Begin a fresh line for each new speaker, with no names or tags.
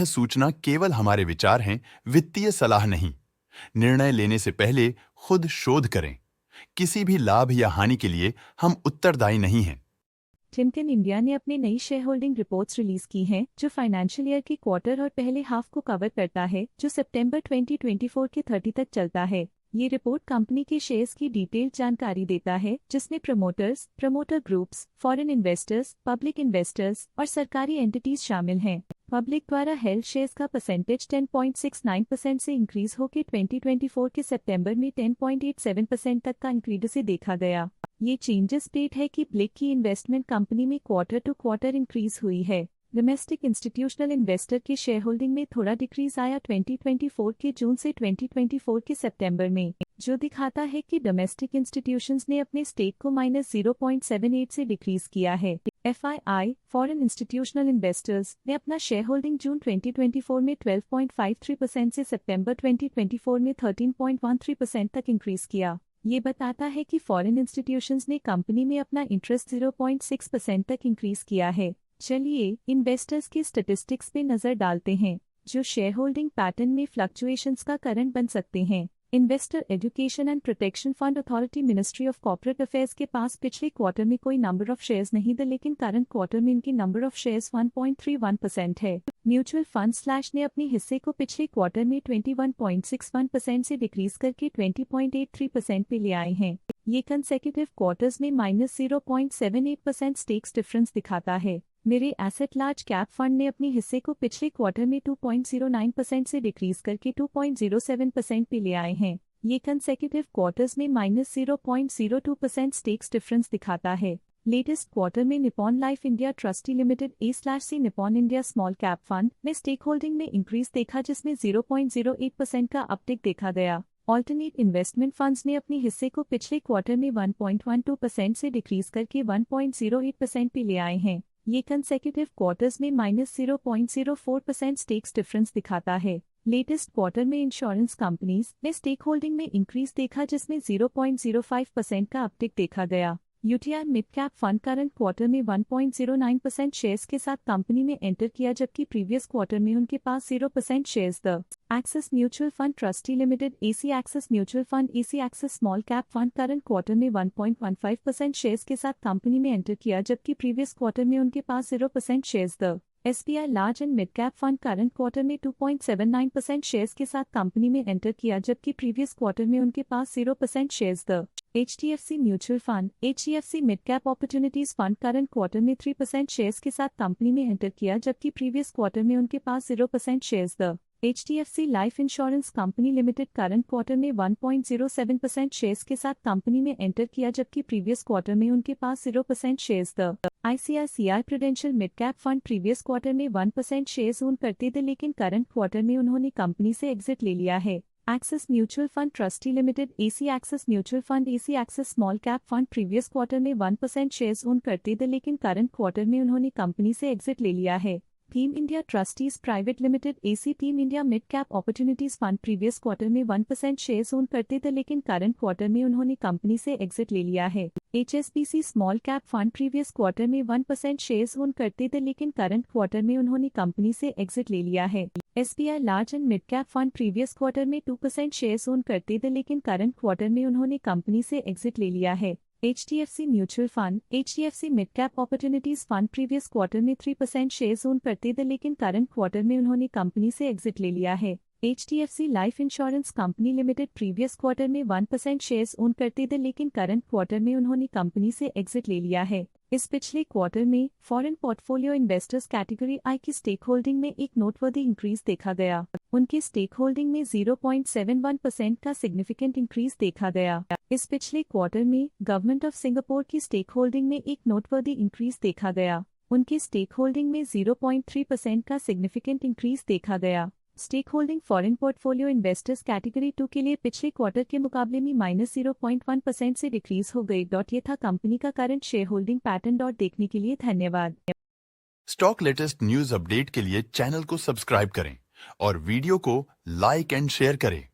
सूचना केवल हमारे विचार हैं, वित्तीय सलाह नहीं। निर्णय लेने से पहले खुद शोध करें। किसी भी लाभ या हानि के लिए हम उत्तरदायी नहीं हैं।
टिमकेन इंडिया ने अपनी नई शेयर होल्डिंग रिपोर्ट्स रिलीज की हैं, जो फाइनेंशियल ईयर के क्वार्टर और पहले हाफ को कवर करता है, जो सितंबर 2024 के 30 तक चलता है। ये रिपोर्ट कंपनी के शेयर्स की डिटेल्ड जानकारी देता है, जिसमें promoters, promoter groups, foreign investors, public investors और सरकारी एंटिटीज शामिल हैं। पब्लिक द्वारा हेल्ड शेयर्स का परसेंटेज 10.69% से इंक्रीज होकर 2024 के सितंबर में 10.87% तक का इंक्रीज से देखा गया। ये चेंजेस डेट है कि ब्लिक की इन्वेस्टमेंट कंपनी में क्वार्टर टू क्वार्टर इंक्रीज हुई है। डोमेस्टिक इंस्टीट्यूशनल इन्वेस्टर के शेयर होल्डिंग में थोड़ा डिक्रीज आया 2024 के जून से 2024 के सितंबर में, जो दिखाता है कि डोमेस्टिक इंस्टीट्यूशंस ने अपने स्टेक को -0.78 से डिक्रीज किया है। FII फॉरेन इंस्टीट्यूशनल इन्वेस्टर्स ने अपना शेयर होल्डिंग जून 2024 में 12.53% से सितंबर 2024 में 13.13% तक इंक्रीज किया। ये बताता है कि फॉरेन इंस्टीट्यूशंस ने कंपनी में अपना इंटरेस्ट 0.6% तक इंक्रीज किया है। चलिए इन्वेस्टर्स की स्टैटिस्टिक्स पे नजर डालते हैं, जो शेयर होल्डिंग पैटर्न में फ्लक्चुएशंस का कारण बन सकते हैं। Investor education and protection fund authority ministry of corporate affairs के पास पिछले क्वार्टर में कोई नंबर ऑफ शेयर्स नहीं थे, लेकिन करंट क्वार्टर में इनकी नंबर ऑफ शेयर्स 1.31% है। म्यूचुअल फंड स्लैश ने अपने हिस्से को पिछले क्वार्टर में 21.61% से डिक्रीज करके 20.83% पे ले आए हैं। ये कंसेक्यूटिव क्वार्टर्स में -0.78% स्टेक्स डिफरेंस दिखाता है। मेरे एसेट लार्ज कैप फंड ने अपने हिस्से को पिछले क्वार्टर में 2.09% से डिक्रीज करके 2.07% पे ले आए हैं। ये कंसेक्यूटिव क्वार्टर्स में -0.02% स्टेक्स डिफरेंस दिखाता है। लेटेस्ट क्वार्टर में Nippon life India trustee limited A/C Nippon India small cap fund ने स्टेक होल्डिंग में इंक्रीज देखा, जिसमें 0.08% का अपटिक देखा गया। ऑल्टरनेट इन्वेस्टमेंट फंड्स ने अपने हिस्से को पिछले क्वार्टर में 1.12% से डिक्रीज करके 1.08% पे ले आए हैं। ये कंसेक्यूटिव क्वार्टर्स में -0.04% स्टेक्स डिफरेंस दिखाता है। लेटेस्ट क्वार्टर में इंश्योरेंस कंपनीज ने स्टेक होल्डिंग में इंक्रीज देखा, जिसमें 0.05% का अपटिक देखा गया। UTI mid cap fund current quarter में 1.09% शेयर्स के साथ कंपनी में एंटर किया, जबकि प्रीवियस क्वार्टर में उनके पास 0% shares the axis mutual fund trustee limited AC axis mutual fund AC axis small cap fund current quarter में 1.15% शेयर्स के साथ कंपनी में एंटर किया, जबकि प्रीवियस क्वार्टर में उनके पास 0% shares the SBI large and mid cap fund current quarter में 2.79% shares के साथ कंपनी में एंटर किया, जबकि प्रीवियस क्वार्टर में उनके पास 0% shares the HDFC mutual fund HDFC mid cap opportunities fund current quarter में 3% शेयर्स के साथ कंपनी में एंटर किया, जबकि प्रीवियस क्वार्टर में उनके पास 0% shares the HDFC life insurance company limited current quarter में 1.07% शेयर्स के साथ कंपनी में एंटर किया, जबकि प्रीवियस क्वार्टर में उनके पास 0% shares the ICICI prudential mid cap fund previous quarter में 1% शेयर्स ओन करते थे, लेकिन करंट क्वार्टर में उन्होंने कंपनी से एग्जिट ले लिया है। Axis mutual fund trustee limited AC axis mutual fund AC axis small cap fund previous quarter में 1% शेयर्स ओन करते थे, लेकिन करंट क्वार्टर में उन्होंने कंपनी से एग्जिट ले लिया है। Team India trustees private limited AC team India mid cap opportunities fund previous quarter में 1% शेयर्स ओन करते थे, लेकिन करंट क्वार्टर में उन्होंने कंपनी से एग्जिट ले लिया है। HSBC small cap fund previous quarter में 1% शेयर्स ओन करते थे, लेकिन करंट क्वार्टर में उन्होंने कंपनी से एग्जिट ले लिया है। SBI large and mid cap fund previous quarter में 2% शेयर्स ओन करते थे, लेकिन करंट क्वार्टर में उन्होंने कंपनी से एग्जिट ले लिया है। HDFC mutual fund HDFC mid cap opportunities fund previous quarter में 3% शेयर्स ओन करते थे, लेकिन करंट क्वार्टर में उन्होंने कंपनी से एग्जिट ले लिया है। HDFC life insurance company limited previous quarter में 1% शेयर्स ओन करते थे, लेकिन करंट क्वार्टर में उन्होंने कंपनी से एग्जिट ले लिया है। इस पिछले क्वार्टर में foreign portfolio investors category I की स्टेक होल्डिंग में एक नोटवर्दी इंक्रीज देखा गया। उनकी स्टेक होल्डिंग में 0.71% का सिग्निफिकेंट इंक्रीज देखा गया। इस पिछले क्वार्टर में गवर्नमेंट ऑफ सिंगापुर की स्टेक होल्डिंग में एक नोटवर्दी इंक्रीज देखा गया। उनकी स्टेक होल्डिंग में 0.3% का सिग्निफिकेंट इंक्रीज देखा गया। Stake holding foreign portfolio investors category 2 के लिए पिछले क्वार्टर के मुकाबले में -0.1% से डिक्रीज हो गई। ये था कंपनी का करंट शेयर होल्डिंग पैटर्न। देखने के लिए धन्यवाद।
स्टॉक लेटेस्ट न्यूज अपडेट के लिए चैनल को सब्सक्राइब करें और वीडियो को लाइक एंड शेयर करें।